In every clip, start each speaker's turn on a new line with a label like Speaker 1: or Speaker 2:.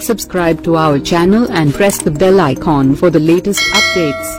Speaker 1: Subscribe to our channel and press the bell icon for the latest updates.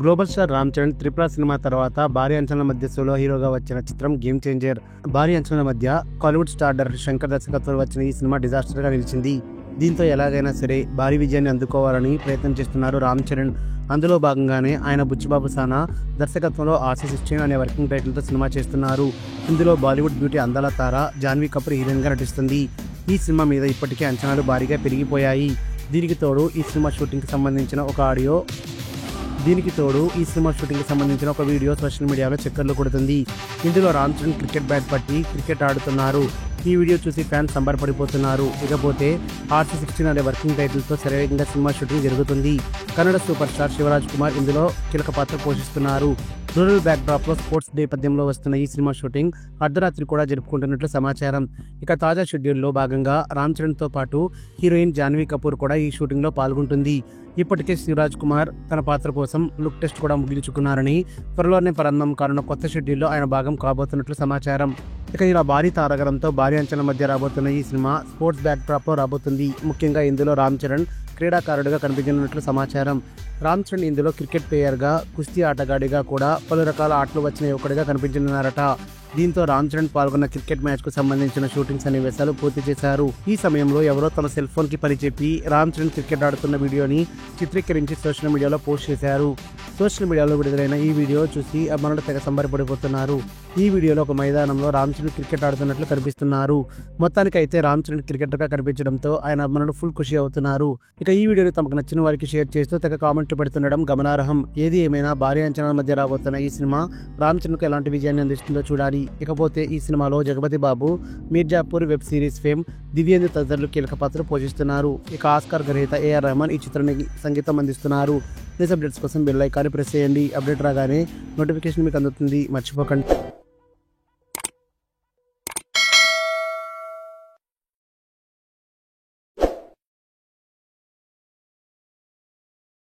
Speaker 2: Global star Ram Charan Tripura cinema తర్వాత భారీ అంచనాల మధ్య solo హీరోగా వచ్చిన చిత్రం గేమ్ చేంజర్. భారీ అంచనాల మధ్య కాలీవుడ్ స్టార్ డైరెక్టర్ శంకర్ దర్శకత్వంలో వచ్చిన ఈ సినిమా డిజాస్టర్ గా నిలిచింది. దీంతో ఎలాగైనా సరే భారీ విజయాన్ని అందుకోవాలని ప్రయత్నం చేస్తున్నారు రామ్ చరణ్. అందులో భాగంగానే ఆయన బుచ్చిబాబు సానా దర్శకత్వంలో RC16 అనే వర్కింగ్ టైటిల్తో సినిమా చేస్తున్నారు. ఇందులో బాలీవుడ్ బ్యూటీ అందాల తార జాన్వీ కపూర్ హీరోయిన్ గా నటిస్తుంది. ఈ సినిమా మీద ఇప్పటికే అంచనాలు భారీగా పెరిగిపోయాయి. దీనికి తోడు ఈ సినిమా షూటింగ్ కి సంబంధించిన ఒక వీడియో సోషల్ మీడియాలో చక్కర్లు కొడుతుంది. ఇందులో రామ్ చరణ్ క్రికెట్ బ్యాట్ పట్టి క్రికెట్ ఆడుతున్నారు. ఈ వీడియో చూసి ఫ్యాన్స్ సంబరపడిపోతున్నారు. ఇకపోతే RC16 అనే వర్కింగ్ టైటిల్తో శరవేగంగా సినిమా షూటింగ్ జరుగుతుంది. కన్నడ సూపర్ స్టార్ శివరాజ్ కుమార్ ఇందులో కీలక పాత్ర పోషిస్తున్నారు. రూరల్ బ్యాక్డ్రాప్లో స్పోర్ట్స్ నేపథ్యంలో వస్తున్న ఈ సినిమా షూటింగ్ అర్ధరాత్రి కూడా జరుపుకుంటున్నట్లు సమాచారం. ఇక తాజా షెడ్యూల్లో భాగంగా రామ్ చరణ్తో పాటు హీరోయిన్ జాన్వీ కపూర్ కూడా ఈ షూటింగ్లో పాల్గొంటుంది. ఇప్పటికే శివరాజ్ కుమార్ తన పాత్ర కోసం లుక్ టెస్ట్ కూడా ముగించుకున్నారని, త్వరలోనే ప్రారంభం కానున్న కొత్త షెడ్యూల్లో ఆయన భాగం కాబోతున్నట్లు సమాచారం. ఇక ఇలా భారీ తారగణంతో భారీ అంచనాల మధ్య రాబోతున్న ఈ సినిమా స్పోర్ట్స్ బ్యాక్డ్రాప్లో రాబోతుంది. ముఖ్యంగా ఇందులో రామ్ చరణ్ క్రీడాకారుడిగా కనిపించనున్నట్లు సమాచారం. రామ్ చరణ్ ఇందులో క్రికెట్ ప్లేయర్గా, కుస్తీ ఆటగాడిగా కూడా పలు రకాల ఆటలు వచ్చిన యువకుడిగా కనిపించనున్నారట. దీంతో రామ్ చరణ్ పాల్గొన్న క్రికెట్ మ్యాచ్ కు సంబంధించిన షూటింగ్ సన్నివేశాలు పూర్తి చేశారు. ఈ సమయంలో ఎవరో తమ సెల్ ఫోన్ కి పనిచెప్పి రామ్ చరణ్ క్రికెట్ ఆడుతున్న వీడియోని చిత్రీకరించి సోషల్ మీడియాలో పోస్ట్ చేశారు. సోషల్ మీడియాలో విడుదలైన ఈ వీడియో చూసి అభిమానులు తెగ సంబరపడిపోతున్నారు. ఈ వీడియోలో ఒక మైదానంలో రామ్ చరణ్ క్రికెట్ ఆడుతున్నట్లు కనిపిస్తున్నారు. మొత్తానికైతే రామ్ చరణ్ క్రికెటర్ గా కనిపించడంతో ఆయన అభిమానులు ఫుల్ ఖుషి అవుతున్నారు. ఇక ఈ వీడియోని తమకు నచ్చిన వారికి షేర్ చేస్తూ తెగ కామెంట్లు పెడుతుండడం గమనార్హం. ఏది ఏమైనా భారీ అంచనాల మధ్య రాబోతున్న ఈ సినిమా రామ్ చరణ్ కు ఎలాంటి విజయాన్ని అందిస్తుందో చూడాలి. ఇకపోతే ఈ సినిమాలో జగపతి బాబు, Mirzapur web series fame, Divyendra తదితరులు కీలక పాత్ర పోషిస్తున్నారు. ఇక ఆస్కార్ గ్రహీత AR రెహమాన్ ఈ చిత్రానికి సంగీతం అందిస్తున్నారు. న్యూస్ అప్డేట్స్ కోసం బెల్ ఐకాన్ ప్రెస్ చేయండి. అప్డేట్ రాగానే నోటిఫికేషన్ మీకు అందుతుంది. మర్చిపోకండి.